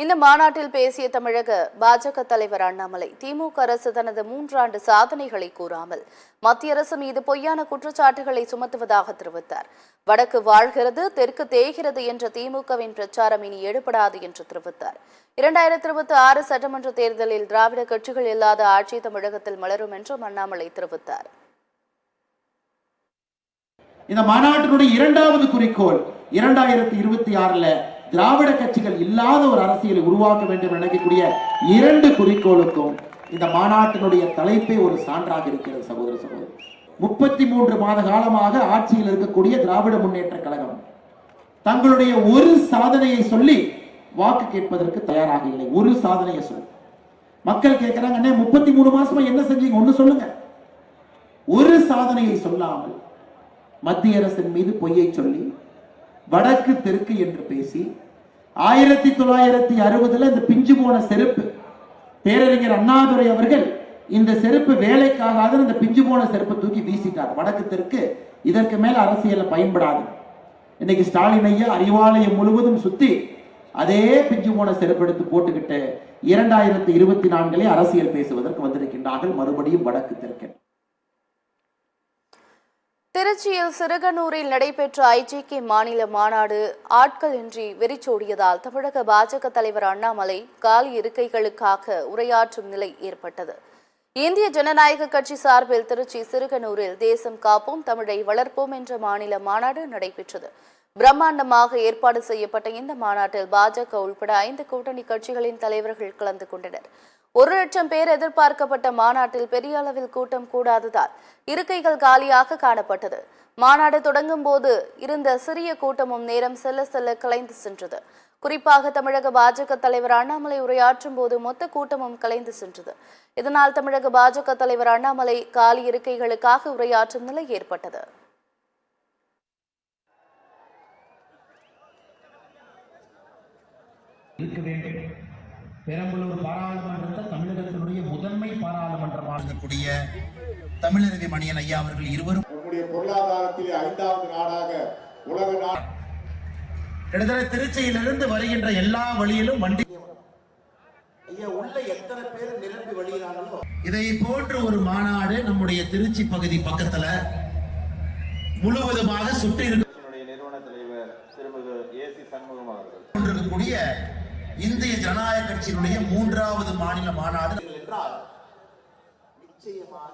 இந்த மாநாட்டில் பேசிய தமிழக பாஜக தலைவர் அண்ணாமலை, திமுக அரசு தனது 3 ஆண்டு சாதனைகளை கூறாமல் மத்திய அரசு மீது பொய்யான குற்றச்சாட்டுகளை சுமத்துவதாக தெரிவித்தார். வடக்கு வாழ்கிறது, தெற்கு தேய்கிறது என்ற திமுகவின் பிரச்சாரம் இனி எடுபடாது என்று தெரிவித்தார். 2026 சட்டமன்ற தேர்தலில் திராவிட கட்சிகள் இல்லாத ஆட்சி தமிழகத்தில் மலரும் என்றும் அண்ணாமலை தெரிவித்தார். இந்த மாநாட்டினுடைய இரண்டாவது குறிக்கோள் 2026ல திராவிட கட்சிகள் இல்லாத ஒரு அரசியலை உருவாக்க வேண்டும் நினைக்கக்கூடிய 2 குறிக்கோளுக்கும் இந்த மாநாட்டினுடைய தலைப்பே ஒரு சான்றாக இருக்கிறது. சகோதர சகோதரி, 33 மாத காலமாக ஆட்சியில் இருக்கக்கூடிய திராவிட முன்னேற்ற கழகம் தங்களுடைய ஒரு சாதனையை சொல்லி வாக்கு கேட்பதற்கு தயாராக இல்லை. ஒரு சாதனையை சொல்லி மக்கள் கேட்கிறாங்க, 33 மாசமா என்ன செஞ்சீங்க, ஒண்ணு சொல்லுங்க. ஒரு சாதனையை சொல்லாமல் மத்திய அரசின் மீது பொய்யை சொல்லி வடக்கு தெற்கு என்று பேசி 1960 இந்த பிஞ்சு போன செருப்பு, பேரறிஞர் அண்ணாதுரை அவர்கள் இந்த செருப்பு வேலைக்காகாத இந்த பிஞ்சு போன செருப்பை தூக்கி வீசிட்டார். வடக்கு தெற்கு இதற்கு மேல அரசியல பயன்படாது. இன்னைக்கு ஸ்டாலின் ஐயா அறிவாலயம் முழுவதும் சுத்தி அதே பிஞ்சு போன செருப்பு எடுத்து போட்டுக்கிட்டு 2024 அரசியல் பேசுவதற்கு வந்திருக்கின்றார்கள். மறுபடியும் வடக்கு தெற்கு. திருச்சியில் சிறுகனூரில் நடைபெற்ற ஐஜேகே மாநில மாநாடு ஆட்கள் இன்றி வெறிச்சோடியதால் தமிழக பாஜக தலைவர் அண்ணாமலை காலி இருக்கைகளுக்காக உரையாற்றும் நிலை ஏற்பட்டது. இந்திய ஜனநாயக கட்சி சார்பில் திருச்சி சிறுகனூரில் தேசம் காப்போம், தமிழை வளர்ப்போம் என்ற மாநில மாநாடு நடைபெற்றது. பிரம்மாண்டமாக ஏற்பாடு செய்யப்பட்ட இந்த மாநாட்டில் பாஜக உள்பட 5 கூட்டணி கட்சிகளின் தலைவர்கள் கலந்து கொண்டனர். 1 லட்சம் பேர் எதிர்பார்க்கப்பட்ட மாநாட்டில் பெரிய அளவில் கூட்டம் கூடாததால் இருக்கைகள் காலியாக காணப்பட்டது. மாநாடு தொடங்கும் போது இருந்த சிறிய கூட்டமும் நேரம் செல்ல செல்ல கலைந்து சென்றது. குறிப்பாக தமிழக பாஜக தலைவர் அண்ணாமலை உரையாற்றும் போது மொத்த கூட்டமும் கலைந்து சென்றது. இதனால் தமிழக பாஜக தலைவர் அண்ணாமலை காலி இருக்கைகளுக்காக உரையாற்றும் நிலை ஏற்பட்டது. பெரம்பலூர் பாராளுமன்றத்தை தமிழகத்தினுடைய முதன்மை பாராளுமன்றமாக இருக்கக்கூடிய தமிழரவி மணியன் ஐயா அவர்கள் இருவரும் நம்முடைய பொருளாதாரத்திலே 5வது நாடாக உலக நாடு கிட்டத்தட்ட திருச்சியிலிருந்து வருகின்ற எல்லா வழியிலும் வண்டி ஐயா உள்ள எத்தனை பேர் நிரம்பி வழியிறாங்களோ இதை போன்ற ஒரு மாநாடு நம்முடைய திருச்சி பகுதி பக்கத்துல முழுவதுமாக சுற்றி நிறுவன தலைவர் திருமதி ஏசி சண்முகம் அவர்கள் கொண்டிருக்கக்கூடிய இந்திய ஜனநாயக கட்சியினுடைய 3வது மாநில மாநாடு என்றால் நிச்சயமாக